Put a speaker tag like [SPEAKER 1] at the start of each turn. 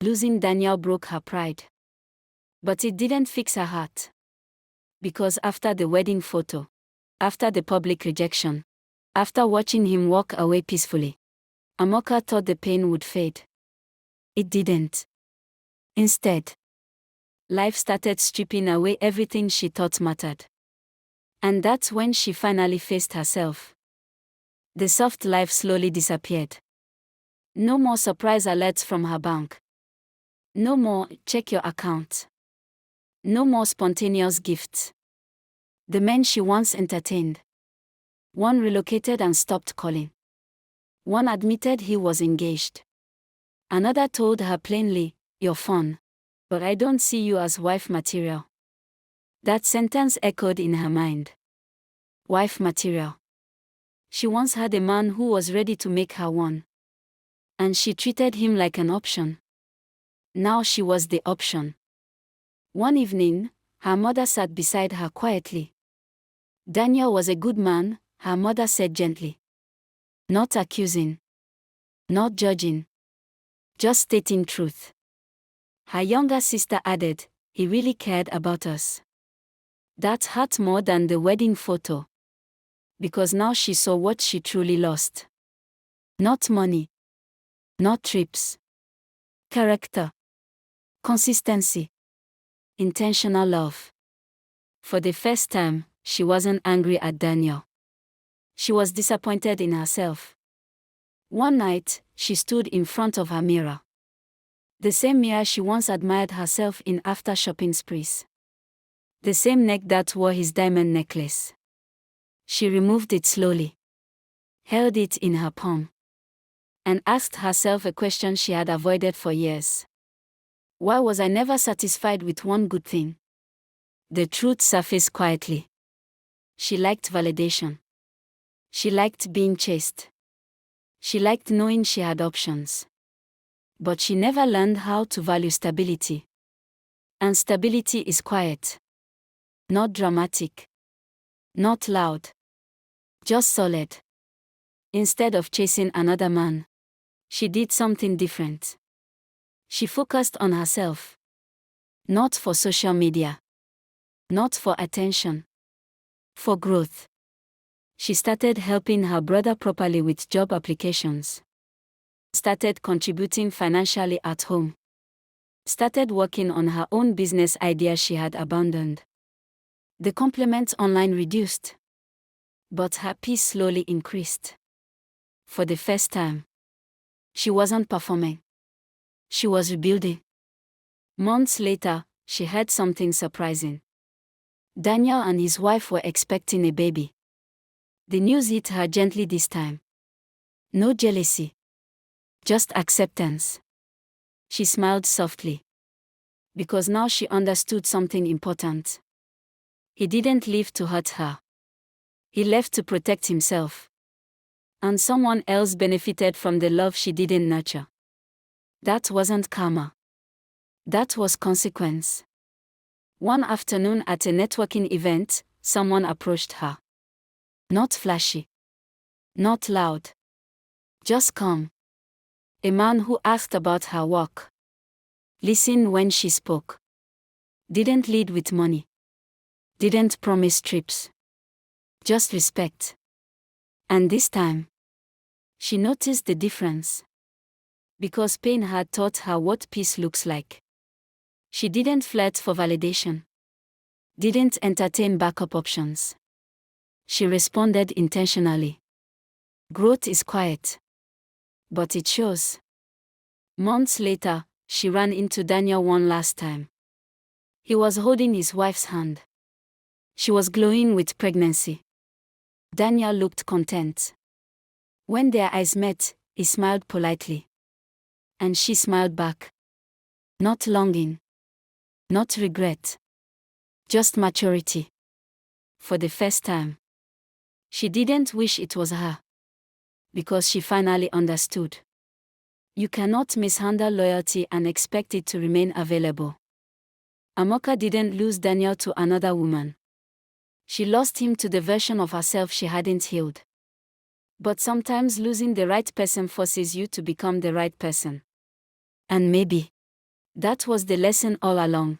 [SPEAKER 1] Losing Daniel broke her pride. But it didn't fix her heart. Because after the wedding photo, after the public rejection, after watching him walk away peacefully, Amaka thought the pain would fade. It didn't. Instead, life started stripping away everything she thought mattered. And that's when she finally faced herself. The soft life slowly disappeared. No more surprise alerts from her bank. No more, check your account. No more spontaneous gifts. The men she once entertained. One relocated and stopped calling. One admitted he was engaged. Another told her plainly, "You're fun, but I don't see you as wife material." That sentence echoed in her mind. Wife material. She once had a man who was ready to make her one. And she treated him like an option. Now she was the option. One evening, her mother sat beside her quietly. "Daniel was a good man," her mother said gently. Not accusing. Not judging. Just stating truth. Her younger sister added, "He really cared about us." That hurt more than the wedding photo. Because now she saw what she truly lost. Not money. Not trips. Character. Consistency. Intentional love. For the first time, she wasn't angry at Daniel. She was disappointed in herself. One night, she stood in front of her mirror. The same mirror she once admired herself in after shopping sprees. The same neck that wore his diamond necklace. She removed it slowly. Held it in her palm. And asked herself a question she had avoided for years. Why was I never satisfied with one good thing? The truth surfaced quietly. She liked validation. She liked being chased. She liked knowing she had options. But she never learned how to value stability. And stability is quiet. Not dramatic. Not loud. Just solid. Instead of chasing another man, she did something different. She focused on herself. Not for social media. Not for attention. For growth. She started helping her brother properly with job applications. Started contributing financially at home. Started working on her own business idea she had abandoned. The compliments online reduced. But her peace slowly increased. For the first time, she wasn't performing. She was rebuilding. Months later, she heard something surprising. Daniel and his wife were expecting a baby. The news hit her gently this time. No jealousy. Just acceptance. She smiled softly. Because now she understood something important. He didn't live to hurt her. He left to protect himself. And someone else benefited from the love she didn't nurture. That wasn't karma. That was consequence. One afternoon at a networking event, someone approached her. Not flashy. Not loud. Just calm. A man who asked about her work. Listened when she spoke. Didn't lead with money. Didn't promise trips. Just respect. And this time, she noticed the difference. Because pain had taught her what peace looks like. She didn't flirt for validation. Didn't entertain backup options. She responded intentionally. Growth is quiet. But it shows. Months later, she ran into Daniel one last time. He was holding his wife's hand. She was glowing with pregnancy. Daniel looked content. When their eyes met, he smiled politely. And she smiled back. Not longing. Not regret. Just maturity. For the first time. She didn't wish it was her. Because she finally understood. You cannot mishandle loyalty and expect it to remain available. Amaka didn't lose Daniel to another woman. She lost him to the version of herself she hadn't healed. But sometimes losing the right person forces you to become the right person. And maybe That was the lesson all along.